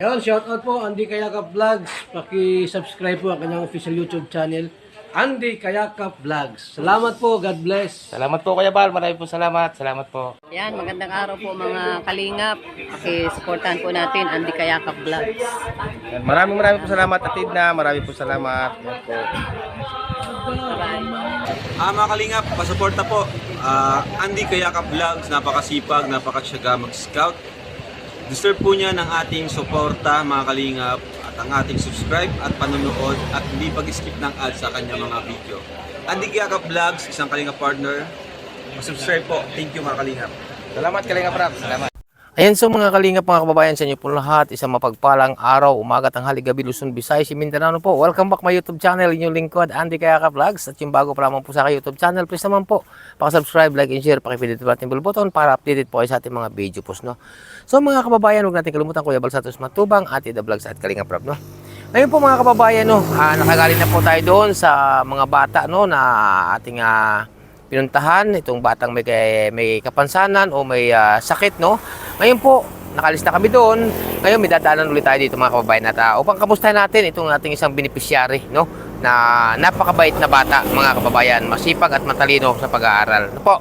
Ayun, shoutout po Andy Kayakap Vlogs. Paki-subscribe po ang kanyang official YouTube channel, Andy Kayakap Vlogs. Salamat po, God bless. Salamat po Kuya Bal, maraming po salamat. Salamat po. Yan, magandang araw po mga kalingap. Paki-supportahan po natin Andy Kayakap Vlogs. Yan, maraming po salamat Atid na, maraming po salamat. Yan po. Mga kalingap, pasuporta po. Andy Kayakap Vlogs, napakasipag, napakasyaga mag-scout. Deserve po niya ng ating suporta mga kalingap at ang ating subscribe at panonood at hindi pag-skip ng ads sa kanya mga video. Andy Kayakap Vlogs, isang kalingap partner. Subscribe po. Thank you mga kalingap. Salamat Kalingap Rap, salamat. Ayan, so mga kalingap, mga kababayan, sa inyo po lahat, isang mapagpalang araw, umaga, tanghali, gabi, Luzon, Visayas, Mindanao po. Welcome back my YouTube channel, inyong lingkod, Andy Kayakap Vlogs. At yung bago pa lamang po sa aking YouTube channel, please naman po, paka-subscribe, like, and share, pakipindot natin yung bell button para updated po kayo sa ating mga video post, no? So mga kababayan, huwag natin kalimutan, Kuya Bal Santos Matubang, Ati The Vlogs at Kalingap Rap, no? Ngayon po mga kababayan, no, nakagaling na po tayo doon sa mga bata, no, na ating pinuntahan, itong batang may kapansanan o may sakit, no? Ngayon po, nakalista kami doon. Ngayon, may dadaanan ulit tayo dito mga kababayan at upang kamustahin natin itong ating isang beneficiary, no? Na napakabait na bata, mga kababayan, masipag at matalino sa pag-aaral. Ano po?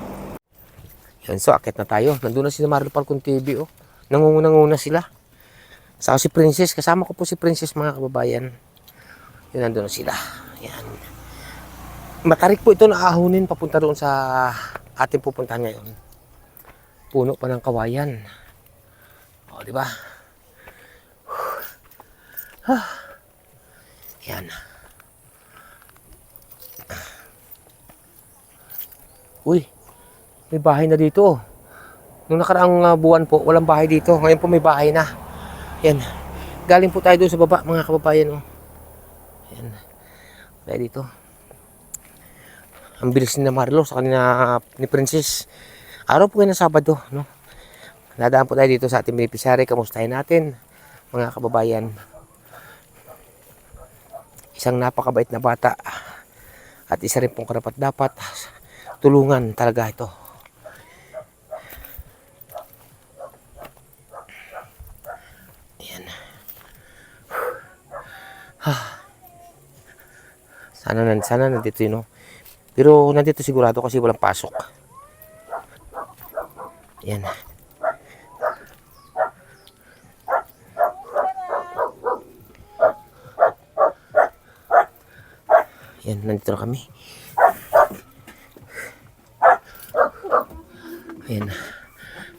Yan, so akit na tayo. Nandun na si Marlo Falcon TV, oh. Nangunguna sila. Saka si Princess, kasama ko po si Princess mga kababayan. Yan, nandun na sila. Yan. Matarik po ito na ahunin papunta doon sa ating pupuntahan ngayon. Puno pa ng kawayan. O, di ba? Yan. Uy, may bahay na dito. Nung nakaraang buwan po, walang bahay dito. Ngayon po may bahay na. Yan. Galing po tayo doon sa baba, mga kababayan. Oh. Yan. Tayo dito. Ang bilis ni Marlo sa kanina ni Princess. Araw po kayo na Sabado, no? Nadaan po tayo dito sa ating beneficiary. Kamustahin natin, mga kababayan. Isang napakabait na bata. At isa rin pong karapat-dapat. Tulungan talaga ito. Ayan. Sana nandito yun, no? Pero nandito sigurado kasi walang pasok. Yan. Yan, nandito na kami. Ayan.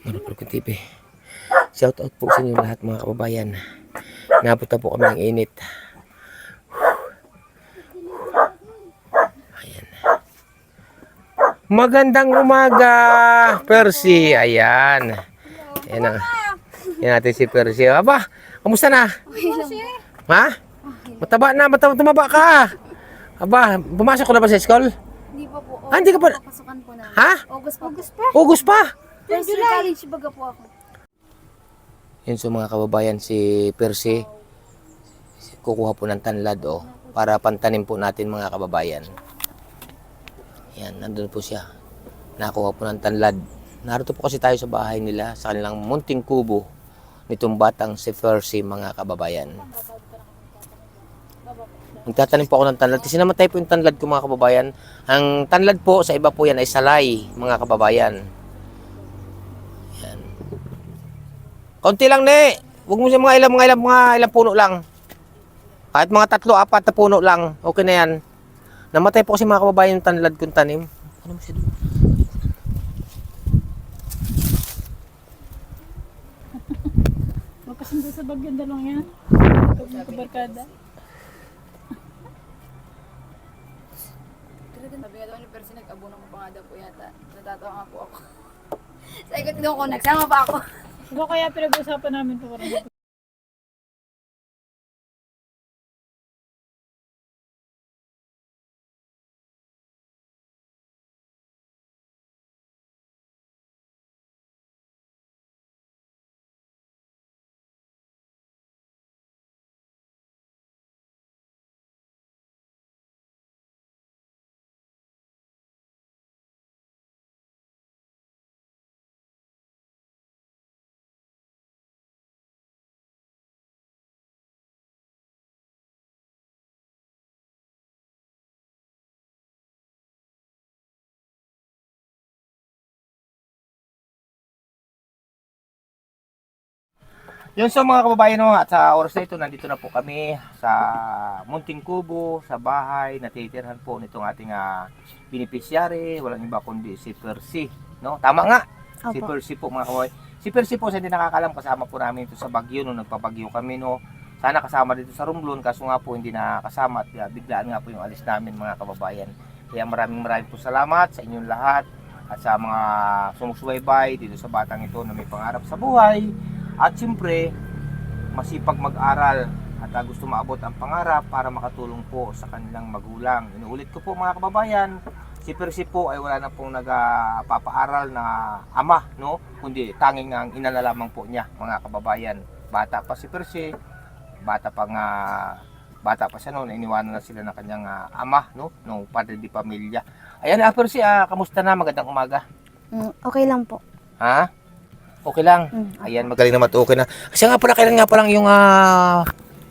Marlo Falcon TV. Shout out po sa inyo lahat mga kababayan. Napunta po kami ng init. Magandang umaga, Percy. Ayan. Ayan na. Yan natin si Percy. Aba, kamusta na? Ha? Mataba ka. Aba, pumasok ko na ba sa school? Hindi pa po. Hindi ka pa. Pasukan po na. Ha? August pa. August pa? First year college baga po ako. Yan, so mga kababayan, si Percy kukuha po ng tanlad, oh, para pantanim po natin mga kababayan. Yan, nandun po siya. Nakuha po ng tanlad. Narito po kasi tayo sa bahay nila, sa kanilang munting kubo nitong batang si Percy, mga kababayan. Magtatanim po ako ng tanlad. Kasi namatay po yung tanlad ko mga kababayan. Ang tanlad po, sa iba po yan ay salay, mga kababayan. Yan. Konti lang, ne. Huwag mo siya mga ilang puno lang. Kahit mga 3-4 na puno lang, okay na yan. Namatay po kasi mga kababayan yung tanlad kong tanim. Ano mo siya doon? Magpasundo sa bagyan dalawang yan. Kabarkada. Sabi nga daw ni Percy, nag-abono mo pa nga daw po yata. Natatawa nga po ako. Sa ikot ko, nagsama pa ako. Diba kaya pinag-usapan namin po parang Yun so mga kababayan, no, at sa oras na ito, nandito na po kami sa Munting Kubo, sa bahay, natitirhan po nitong ating beneficiary, walang iba kundi si Percy, no? Tama nga, si Opo. Percy po mga kababayan. Si Percy po, sa hindi nakakalam, kasama po namin ito sa Baguio, no, nagpabagyo kami, no? Sana kasama dito sa Romblon, kaso nga po hindi nakasama at biglaan nga po yung alis namin mga kababayan. Kaya maraming po salamat sa inyong lahat at sa mga sumusubaybay dito sa batang ito na may pangarap sa buhay. At siyempre, masipag mag-aral at gusto maabot ang pangarap para makatulong po sa kanilang magulang. Inuulit ko po mga kababayan, si Percy po ay wala na pong nagpapaaral na ama, no? Kundi tanging ang ina na lamang po niya mga kababayan. Bata pa si Percy, bata pa siya noon, iniwanan na sila ng kanyang ama, no? No, padre di pamilya. Ayan, Percy, kamusta na? Magandang umaga. Okay lang po. Ha? Okay lang. Ayan, magaling naman. Okay na. Kasi nga pala, kailan nga palang yung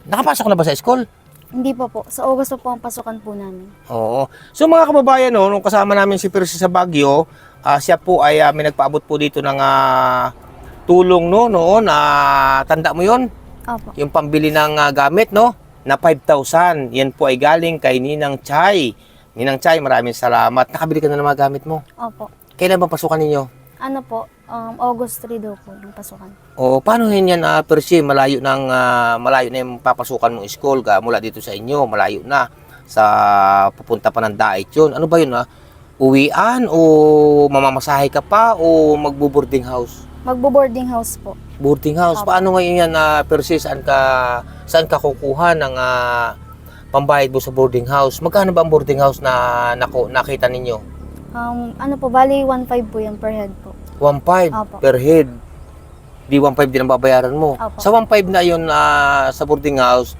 nakapasok na ba sa school? Hindi pa po. Sa August po ang pasukan po namin. Oo. So mga kababayan, no, nung kasama namin si Percy sa Baguio, siya po ay may nagpaabot po dito ng tulong, no, noon. Tanda mo yon? Opo. Yung pambili ng gamit, no? Na 5,000. Yan po ay galing kay Ninang Chay. Ninang Chay, maraming salamat. Nakabili ka na ng mga gamit mo. Opo. Kailan ba pasukan ninyo? Ano po, August 3 daw po yung pasukan. O paano yan Percy, malayo na yung papasukan mong school mula dito sa inyo, malayo na sa pupunta pa ng Dait yun. Ano ba yun Uwian o mamamasahe ka pa o magbo-boarding house? Magbo-boarding house po. Boarding house. Opo. Paano ngayon yan Percy, saan ka kukuha ng pambayad mo sa boarding house? Magkano ba ang boarding house na nakita ninyo? Ano po, bali 1.5 po yan per head po. 1.5 Opo. per head. Di 1.5 din ang babayaran mo. Opo. Sa 1.5 na yun sa boarding house,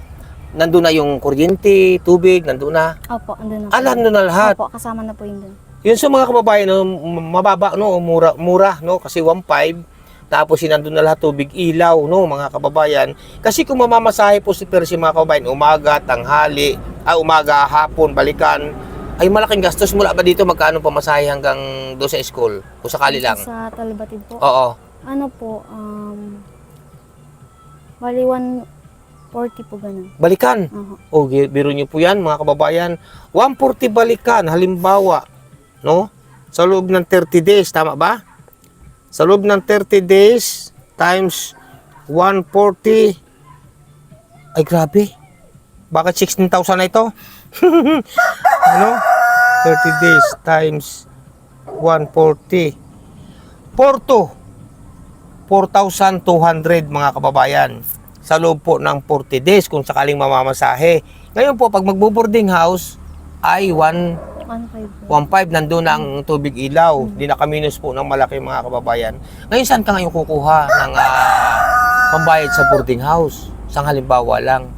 nandun na yung kuryente, tubig, nandun na. Opo, andun na po. Nandun na lahat. Opo, kasama na po yun dun. Yun sa mga kababayan, no, mababa, no, mura, no, kasi 1.5. Tapos sinandun na lahat tubig, ilaw, no, mga kababayan. Kasi kung mamamasahe po si Percy mga kababayan, umaga, tanghali, umaga, hapon, balikan, ay malaking gastos. Mula ba dito magkano pamasahe hanggang doon sa school? Kung sakali lang. Sa Talbatid po. Oo. Ano po, bali 140 po ganun. Balikan. Oho. O, biro nyo po yan mga kababayan. 140 balikan, halimbawa, no? Sa loob ng 30 days, tama ba? Sa loob ng 30 days times 140, ay grabe. Bakit 16,000 na ito? Ano? 30 days times 140. 4,200 mga kababayan. Sa loob po ng 40 days kung sakaling mamamasahe. Ngayon po, pag magbo-boarding house, ay 1.5 po. 1.5 nandun na ang tubig ilaw. Di nakaminus po ng malaki mga kababayan. Ngayon, saan ka ngayon kukuha ng pambayad sa boarding house? Sa halimbawa lang.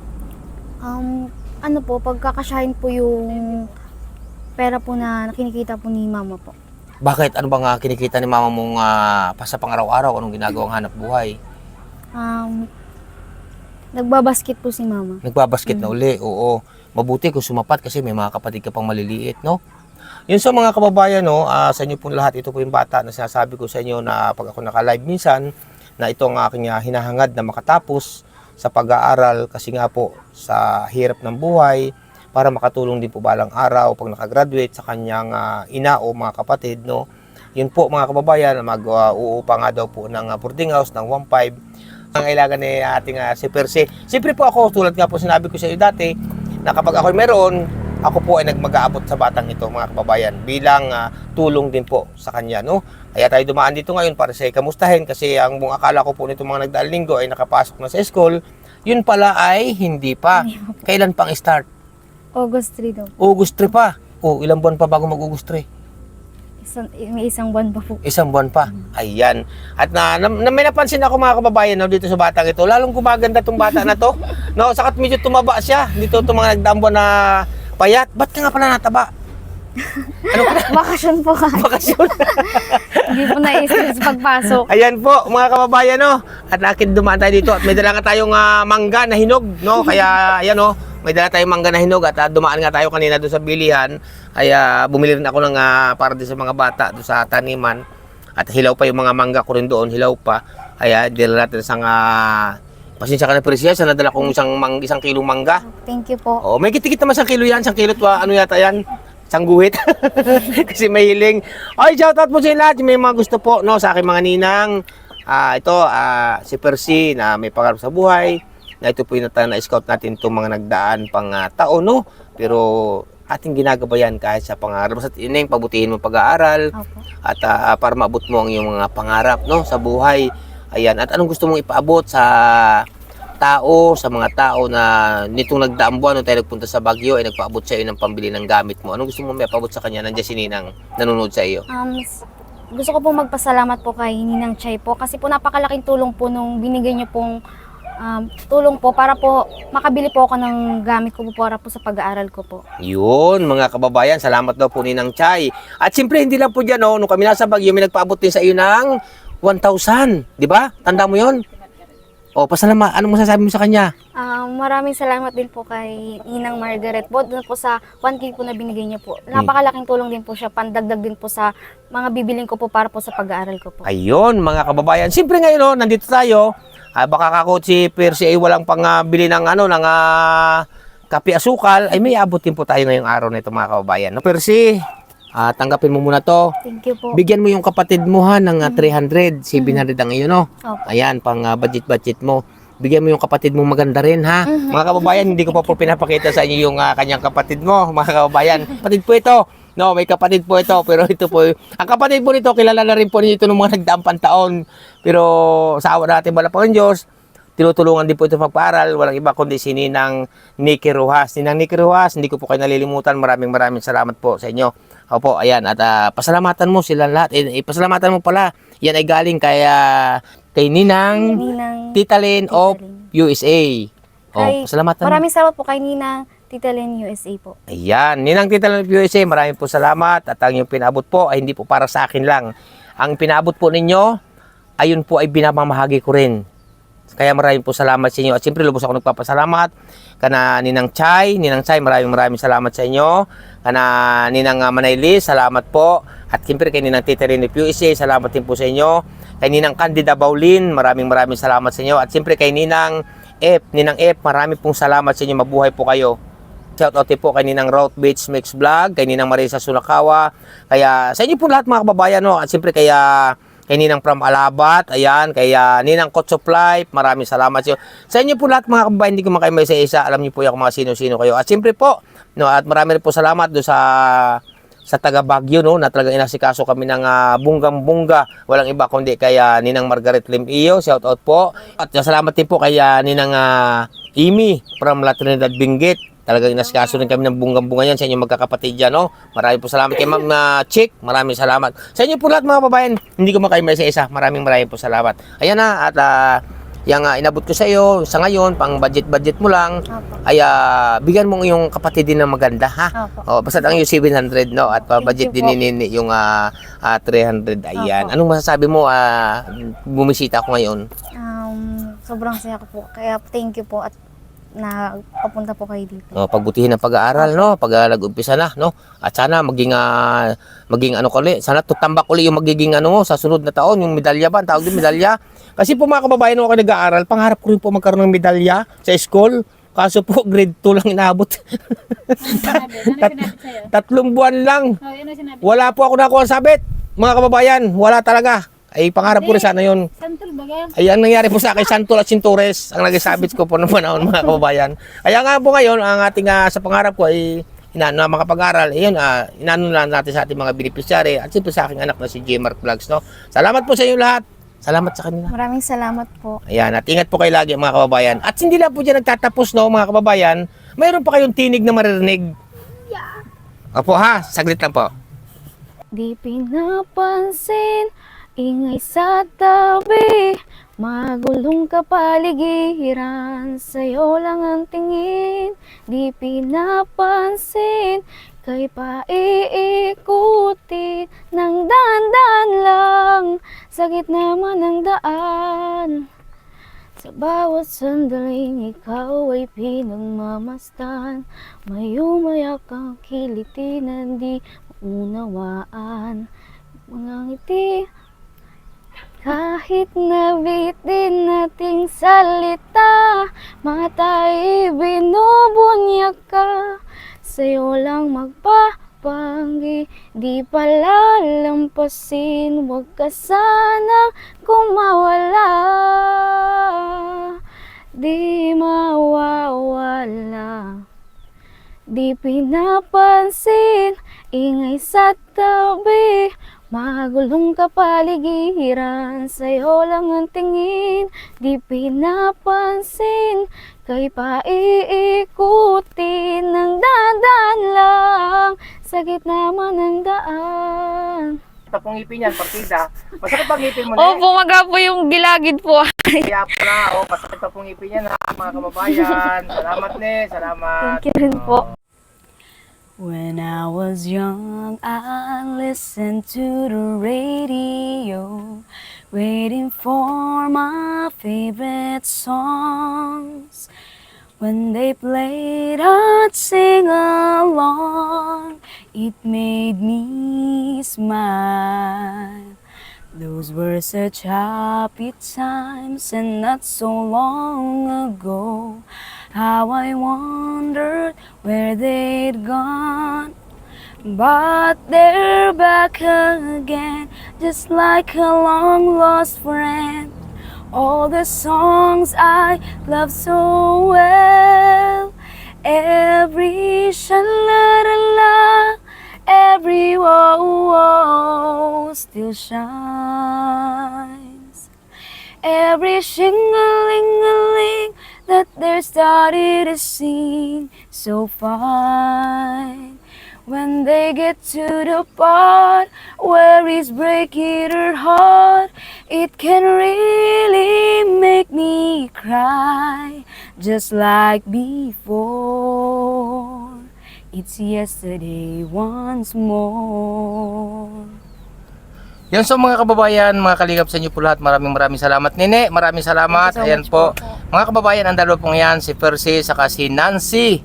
Ano po, pagkakasyahin po yung pera po na kinikita po ni mama po. Bakit? Ano bang kinikita ni mama mong sa pang-araw-araw? Anong ginagawang hanap buhay? Nagbabasket po si mama. Nagbabasket na uli, oo. Mabuti kung sumapat kasi may mga kapatid ka pang maliliit, no? Yun sa mga kababayan, no, sa inyo pong lahat, ito po yung bata na sinasabi ko sa inyo na pag ako naka-live minsan, na ito ang aking hinahangad na makatapos sa pag-aaral kasi nga po sa hirap ng buhay para makatulong din po balang araw pag nakagraduate sa kanyang ina o mga kapatid, no? Yun po mga kababayan, mag-uupa nga daw po ng boarding house ng 1.5 ang kailangan ni ating si Percy. Siyempre po ako, tulad nga po sinabi ko sa iyo dati, na kapag ako meron, ako po ay nagmag-aabot sa batang ito mga kababayan bilang tulong din po sa kanya, no? Kaya tayo dumaan dito ngayon para sa kamustahin kasi ang buong akala ko po nito mga nagdaang linggo ay nakapasok na sa school. Yun pala ay hindi pa. Kailan pang start? August 3 daw. August 3 pa. O, ilang buwan pa bago mag-August 3? May isang buwan pa po. Isang buwan pa. Ayan. At may napansin ako mga kababayan, no, dito sa batang ito. Lalong gumaganda tong bata na to. No, sakat medyo tumaba siya. Dito itong mga nagdaang buwan na payat. Ba't ka nga pala nataba? Ano ka na? Bakasyon po ka. Bakasyon. Hindi po na-stress pagpasok. Ayan po mga kababayan, no. At akin dumaan tayo dito at may dala nga tayong mangga na hinog, no. Kaya ayan, no, may dala tayong mangga na hinog at dumaan nga tayo kanina doon sa bilihan. Ay bumili rin ako ng para din sa mga bata doon sa taniman. At hilaw pa yung mga mangga ko rin doon, hilaw pa. Kaya dila natin sa Pasensya ka na Persia, sa nadala kong isang kilong mangga. Thank you po. Oh, may kitikit naman 1 kilo yan, 1 kilo ano yata yan? Isang guhit. Kasi mahiling. Ay, shoutout po sa lahat. May mga gusto po, no, sa aking mga ninang. Si Percy na may pangarap sa buhay. Na ito po yung na-scout natin itong mga nagdaan pang taon, no? Pero ating ginagabayan kahit sa pangarap. Basta yun yung pabutihin mo pag-aaral. Opo. At para maabot mo ang iyong mga pangarap, no, sa buhay. Ayan, at anong gusto mong ipaabot sa tao, sa mga tao na nitong nagdaang buwan nung tayo nagpunta sa Baguio ay nagpaabot sa iyo ng pambili ng gamit mo. Anong gusto mong may paabot sa kanya? Nandiyan si Ninang nanonood sa iyo. Gusto ko po magpasalamat po kay Ninang Chay po kasi po napakalaking tulong po nung binigay niyo pong tulong po para po makabili po ako ng gamit ko po para po sa pag-aaral ko po. Yun, mga kababayan, salamat daw po Ninang Chay. At siyempre, hindi lang po dyan, no, nung kami nasa Baguio, may nagpaabot din sa iyo ng 1,000, di ba? Tanda mo yun? O, pasalamat. Anong masasabi mo sa kanya? Maraming salamat din po kay Ninang Margaret po doon po sa 1K po na binigay niya po. Napakalaking tulong din po siya, pandagdag din po sa mga bibiling ko po para po sa pag-aaral ko po. Ayun, mga kababayan. Siyempre ngayon, no, nandito tayo. Baka kako si Percy ay walang bili ng kape asukal, ay may abot din po tayo ngayong araw na ito, mga kababayan. No, Percy, tanggapin mo muna to. Thank you po. Bigyan mo yung kapatid mo ha ng 300, 700 ang iyo, no? Opo. Ayan, pang budget mo. Bigyan mo yung kapatid mo maganda rin ha. Mga kababayan, hindi ko pa po pinapakita sa inyo yung kanyang kapatid mo, mga kababayan. Kapatid po ito. No, may kapatid po ito, pero ito po, ang kapatid po nito, kilala na rin po nito ng mga nagdaang pantaon. Pero sa awa natin, wala pa ng Diyos, tinutulungan din po ito magpaaral. Walang iba kundi si Ninang Nikki Rojas. Ninang Nikki Rojas, hindi ko po kayo nalilimutan. Maraming salamat po sa inyo. Opo, ayan. At pasalamatan mo sila lahat. Pasalamatan mo pala. Yan ay galing kay Ninang Tita Lynn of USA. Pasalamatan mo. Maraming salamat po kay Ninang Tita Lynn USA po. Ayan. Ninang Tita Lynn of USA, maraming po salamat. At ang yung pinabot po ay hindi po para sa akin lang. Ang pinabot po ninyo, ayun po ay binamamahagi ko rin. Kaya maraming po salamat sa inyo. At siyempre, lubos ako nagpapasalamat. Kana Ninang Chay, maraming salamat sa inyo. Kana Ninang Manaylis, salamat po. At siyempre, kay Ninang Tita Lynn of USA, salamat din po sa inyo. Kay Ninang Candida Baulin, maraming salamat sa inyo. At siyempre, kay Ninang F, maraming pong salamat sa inyo. Mabuhay po kayo. Shoutout po kay Ninang Route Beach Mix Vlog, kay Ninang Marisa Sulakawa. Kaya sa inyo po lahat, mga kababayan, no? At siyempre, kay Ninang From Alabat, ayan, kaya Ninang Coach of Life, maraming salamat sa inyo. Sa inyo po lahat, mga kababayan, hindi ko makain may isa-isa, alam niyo po yung mga sino-sino kayo. At siyempre po, no, at marami rin po salamat do sa taga Baguio, no, na talagang inasikaso kami ng bunggang-bungga. Walang iba kundi kay Ninang Margaret Lim Iyo, shout out po. At salamat din po kay Ninang Amy from La Trinidad Benguet. Talagang inasikaso rin kami ng bunggang-bunga yan sa inyong magkakapatid dyan, no? Maraming po salamat kay Ma'am Chick. Maraming salamat. Sa inyo po lahat, mga babayan, hindi ko makain may isa-isa. Maraming po salamat. Ayan na, at yung inabot ko sa iyo sa ngayon, pang budget mo lang, ay bigyan mo yung kapatid din ng maganda, ha? O, basta ang yung 700, no? At budget din ni yung 300. Ayan. Anong masasabi mo? Bumisita ako ngayon. Sobrang saya ko po. Kaya thank you po at na papunta po kayo dito. Pagbutihin ng pag-aaral, no? Pag nag-umpisa na, no? At sana maging ano kuli, sana tutambak uli yung magiging sa sunod na taon, yung medalya ba? Ang tawag din medalya. Kasi po mga kababayan, nung ako nag-aaral, pangarap ko rin po magkaroon ng medalya sa school. Kaso po, grade 2 lang inaabot. 3 buwan lang. Wala po ako nakuha sabit. Mga kababayan, wala talaga. Ay, pangarap ko rin sana yun. Santol ba yan? Ay, ang nangyari po sa akin, santol at sintures ang nagisabit ko po noong panahon, mga kababayan. Kaya nga po ngayon, ang ating sa pangarap ko ay na makapag-aral. Ayun, inano lang natin sa ating mga beneficiary at siyempre sa aking anak na si J. Mark Vlogs, no? Salamat po sa inyo lahat. Salamat sa kanila. Maraming salamat po. Ayan, at ingat po kayo lagi, mga kababayan. At hindi lang po dyan nagtatapos, no, mga kababayan. Mayroon pa kayong tinig na maririnig. Opo ha, saglit lang po. Di pinapansin, ingay sa tabi, magulong kapaligiran, sa'yo lang ang tingin. Di pinapansin, kay paiikutin ng dahan-dahan lang, sa gitna man ng daan. Sa bawat sandaling ikaw ay pinagmamastan, mayumayak ang kilitinan, di maunawaan. Mga ngiti Kahit nabitin nating salita, matay binubunyag ka. Sa'yo lang magpapanggi, di palalampasin. Huwag ka sanang kumawala, di mawawala. Di pinapansin, ingay sa tabi, magulong kapaligiran, sa'yo lang ang tingin. Di pinapansin, kay paiikutin ng dadan lang, sa gitna man ng daan. Tapong ngipin yan, partida. Masakit pa ngipin mo Opo, maga po yung gilagid po. Kaya pala, masakit pa pong ngipin yan ha, mga kababayan. Salamat salamat. Thank you rin po. When I was young, I listened to the radio, waiting for my favorite songs. When they played, I'd sing along. It made me smile. Those were such happy times, and not so long ago. How I wondered where they'd gone. But they're back again, just like a long lost friend. All the songs I love so well, every sha-la-la-la, every woe still shines. Every shing-a-ling-a-ling that there started to sing so fine. When they get to the part where he's breaking her heart, it can really make me cry, just like before. It's yesterday once more. Yan so mga kababayan, mga kalingap sa inyo po lahat. Maraming salamat. Nene, maraming salamat. Thank you so Ayan much po. po. Mga kababayan, ang dalawa pong yan, si Percy saka si Nancy.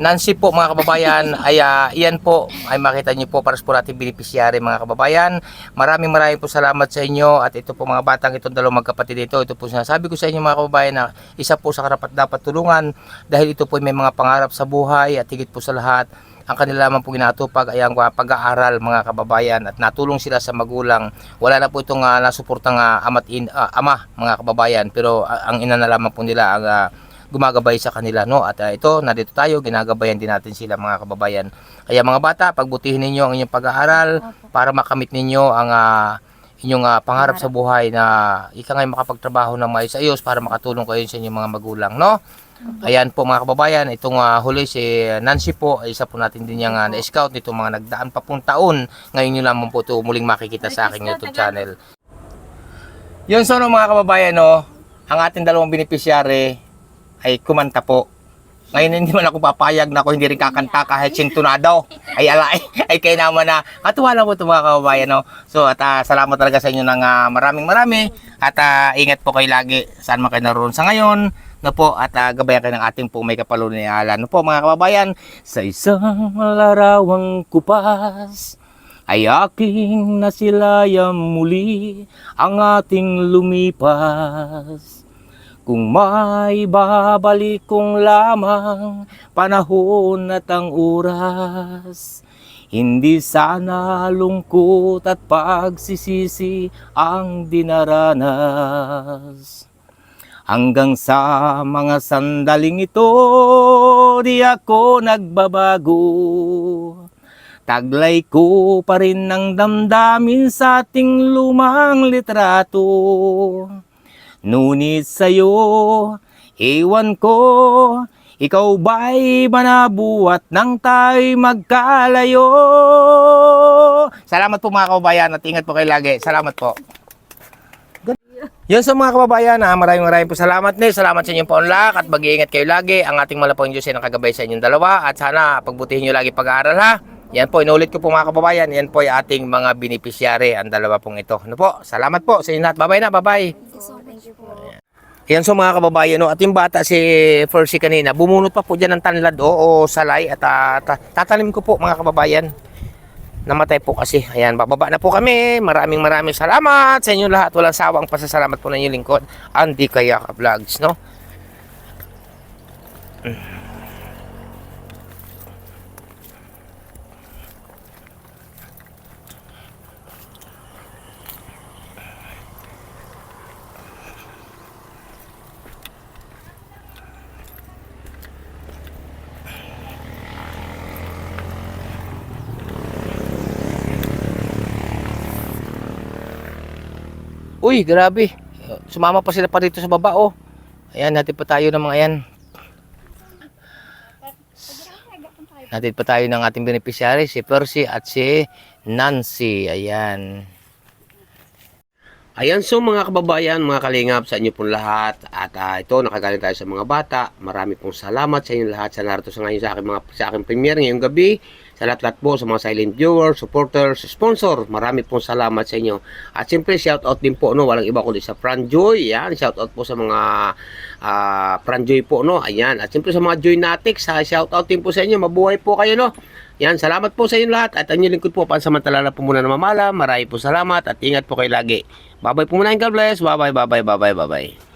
Nancy po mga kababayan, ay iyan po ay makita niyo po para po natin beneficiary mga kababayan. Maraming po salamat sa inyo. At ito po mga batang itong dalawang magkapatid dito, ito po sinasabi ko sa inyo mga kababayan na isa po sa karapat dapat tulungan dahil ito po may mga pangarap sa buhay at higit po sa lahat ang kanila naman po ginatupag ay ang pag-aaral mga kababayan at natulong sila sa magulang. Wala na po itong nasuportang ama mga kababayan, pero ang ina na lamang po nila ang gumagabay sa kanila, no? At ito, nandito tayo, ginagabayan din natin sila mga kababayan. Kaya mga bata, pagbutihin ninyo ang inyong pag-aaral para makamit ninyo ang inyong pangarap sa buhay na ika ngay makapagtrabaho ng maayos-ayos para makatulong kayo sa inyong mga magulang, no? Ayan po mga kababayan, itong huli si Nancy po, isa po natin din yung na-scout nito mga nagdaan pa pong taon. Ngayon nyo lamang po ito muling makikita sa aking YouTube channel. Yun so no, mga kababayan, no, ang ating dalawang beneficiary ay kumanta po. Ngayon hindi man ako papayag na ako hindi rin kakanta kahit sintunado. Ay alay, ay kayo naman na katuwa lang po ito mga kababayan, no. So at salamat talaga sa inyo ng marami at ingat po kayo lagi saan man kayo naroon sa ngayon. No po, at gabayan kayo ng ating po may kapalo ni Alan. No po mga kababayan, sa isang larawang kupas ay aking nasilayang muli ang ating lumipas. Kung may babalik kong lamang panahon at ang oras, hindi sana lungkot at pagsisisi ang dinaranas. Hanggang sa mga sandaling ito, di ako nagbabago. Taglay ko pa rin ang damdamin sa ating lumang litrato. Ngunit sa'yo, ewan ko, ikaw ba'y manabuhat nang tayo'y magkalayo? Salamat po mga kababayan at ingat po kayo lagi. Salamat po. Yun sa mga kababayan, maraming po salamat din. Salamat sa inyong paunlak at mag-iingat kayo lagi. Ang ating malapong Diyos ay nakagabay sa inyong dalawa at sana pagbutihin nyo lagi pag-aaral ha. Yan po, inulit ko po mga kababayan, yan po ay ating mga beneficiary, ang dalawa pong ito. Ano po, salamat po sa inyo lahat. Bye-bye na, bye-bye. Yan so mga kababayan, no, at yung bata si Percy kanina, bumunot pa po dyan ng tanlad o salay at tatanim ko po mga kababayan. namatay po kasi. Ayan, bababa na po kami. Maraming salamat sa inyo lahat. Walang sawang pasasalamat po ng inyong lingkod, Andy Kayaka Vlogs, no? Uy, grabe. Sumama pa sila pa dito sa baba, oh. Ayan, hatid pa tayo ng mga yan. Hatid pa tayo ng ating beneficiary, si Percy at si Nancy. Ayan. Ayan, so mga kababayan, mga kalingap, sa inyo pong lahat. At ito, nakagaling tayo sa mga bata. Marami pong salamat sa inyo lahat sa narito sa ngayon sa aking premiere ngayong gabi. Sa lahat po, sa mga silent viewers, supporters, sponsor, marami pong salamat sa inyo. At siyempre, shout out din po, no, walang iba kundi sa Franjoy. Yan, shout out po sa mga Franjoy po, no. Ayan, at siyempre sa mga Joynatics, shout out din po sa inyo. Mabuhay po kayo, no. Yan, salamat po sa inyo lahat. At ang lingkod po, pansamantala na po muna na mamala. Marami po salamat at ingat po kayo lagi. Bye-bye po muna, God bless. Bye-bye.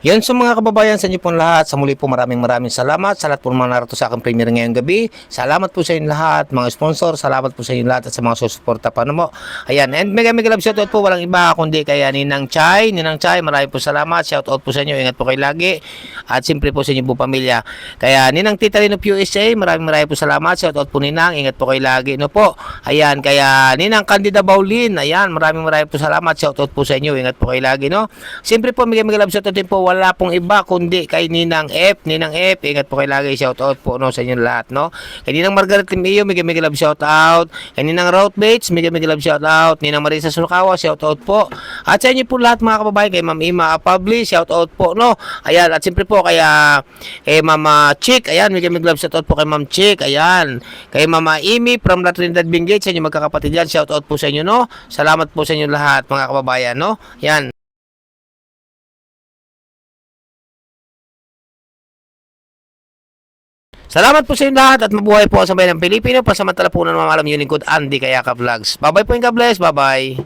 Yan sa mga kababayan sa inyo pong lahat. Sa muli po maraming salamat sa lahat po mga narito sa aking premiere ngayong gabi. Salamat po sa inyo lahat, mga sponsor. Salamat po sa inyo lahat at sa mga susuporta pa mo. Ayan, and mega love shoutout po. Walang iba kundi kaya Ninang Chay. Ninang Chay, maraming po salamat. Shoutout po sa inyo. Ingat po kayo lagi. At siyempre po sa inyo po pamilya. Kaya Ninang Tita Rin of USA, maraming po salamat. Shoutout po Ninang. Ingat po kayo lagi. No po. Ayan, kaya Ninang Candida Baulin. Ayan, maraming po salamat. Shoutout po sa inyo. Ingat po kayo lagi, no? Siyempre po, mega love shoutout din po. Wala pong iba kundi kay Ninang F. Ninang F, ingat po kayo lagi. Shoutout po, no, sa inyo lahat, no? Kay Ninang Margaret Limio, mega love shoutout. Kay Ninang Route Bates, mega love shoutout. Ninang Marisa Sulcawa, shoutout po. At sa inyo po lahat mga kababayan, kay Ma'am Ima Apabli, shoutout po, no? Ayan, at siyempre po kay Mama Chick, ayan, mega love shoutout po kay Ma'am Chick, ayan. Kay Mama Imi from La Trinidad Benguet, sa inyo magkakapatid yan, shoutout po sa inyo, no? Salamat po sa inyo lahat mga kababayan, no? Yan. Salamat po sa inyo lahat at mabuhay po ang sambayan ng Pilipino. Pasamantala po na mga alam yung lingkod Andy Kayaka Vlogs. Bye bye po and God bless. Bye bye.